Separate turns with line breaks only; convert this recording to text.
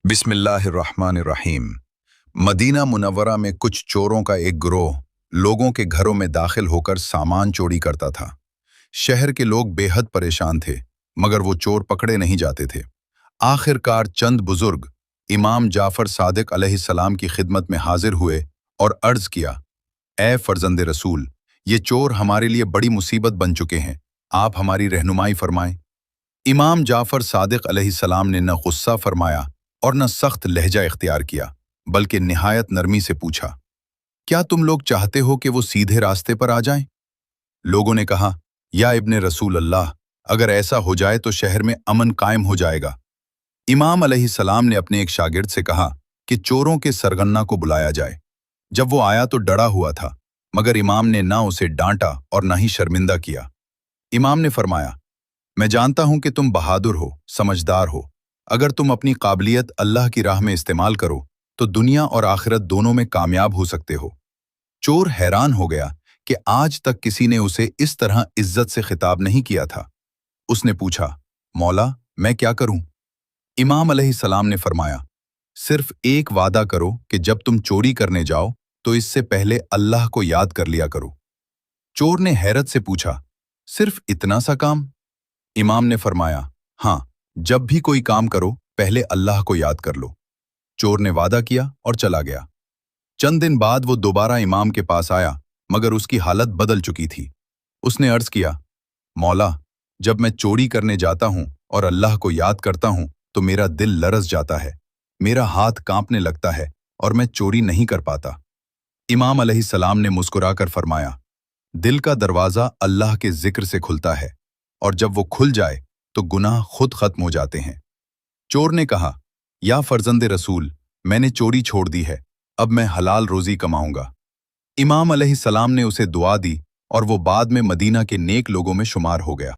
बिस्मिल्लाहिर्रहमानिर्रहीम। Medina Munawwara में कुछ चोरों का एक गिरोह लोगों के घरों में दाखिल होकर सामान चोरी करता था। शहर के लोग बेहद परेशान थे, मगर वो चोर पकड़े नहीं जाते थे। आखिरकार चंद बुजुर्ग इमाम जाफर सादिक अलैहिस्सलाम की खिदमत में हाजिर हुए और अर्ज किया, ए फर्जंद रसूल, ये चोर हमारे लिए बड़ी मुसीबत बन चुके हैं, आप हमारी रहनुमाई फरमाएं। इमाम जाफर सादिक अलैहिस्सलाम ने न गुस्सा फरमाया और न सख्त लहजा इख्तियार किया, बल्कि निहायत नरमी से पूछा, क्या तुम लोग चाहते हो कि वो सीधे रास्ते पर आ जाएं? लोगों ने कहा, या इब्ने रसूल अल्लाह, अगर ऐसा हो जाए तो शहर में अमन कायम हो जाएगा। इमाम अलैहिस्सलाम ने अपने एक शागिर्द से कहा कि चोरों के सरगन्ना को बुलाया जाए। जब वो आया तो डरा हुआ था, मगर इमाम ने ना उसे डांटा और ना ही शर्मिंदा किया। इमाम ने फरमाया, मैं जानता हूं कि तुम बहादुर हो, समझदार हो। अगर तुम अपनी काबिलियत अल्लाह की राह में इस्तेमाल करो तो दुनिया और आखिरत दोनों में कामयाब हो सकते हो। चोर हैरान हो गया कि आज तक किसी ने उसे इस तरह इज्जत से खिताब नहीं किया था। उसने पूछा, मौला, मैं क्या करूं? इमाम अलैहिस्सलाम ने फरमाया, सिर्फ एक वादा करो कि जब तुम चोरी करने जाओ तो इससे पहले अल्लाह को याद कर लिया करो। चोर ने हैरत से पूछा, सिर्फ इतना सा काम? इमाम ने फरमाया, हाँ, जब भी कोई काम करो पहले अल्लाह को याद कर लो। चोर ने वादा किया और चला गया। चंद दिन बाद वो दोबारा इमाम के पास आया, मगर उसकी हालत बदल चुकी थी। उसने अर्ज किया, मौला, जब मैं चोरी करने जाता हूं और अल्लाह को याद करता हूं तो मेरा दिल लरस जाता है, मेरा हाथ कांपने लगता है और मैं चोरी नहीं कर पाता। इमाम अलैहिस्सलाम ने मुस्कुराकर फरमाया, दिल का दरवाज़ा अल्लाह के जिक्र से खुलता है, और जब वो खुल जाए तो गुनाह खुद खत्म हो जाते हैं। चोर ने कहा, या फर्जंद रसूल, मैंने चोरी छोड़ दी है, अब मैं हलाल रोजी कमाऊंगा। इमाम अलैहिस्सलाम ने उसे दुआ दी और वो बाद में मदीना के नेक लोगों में शुमार हो गया।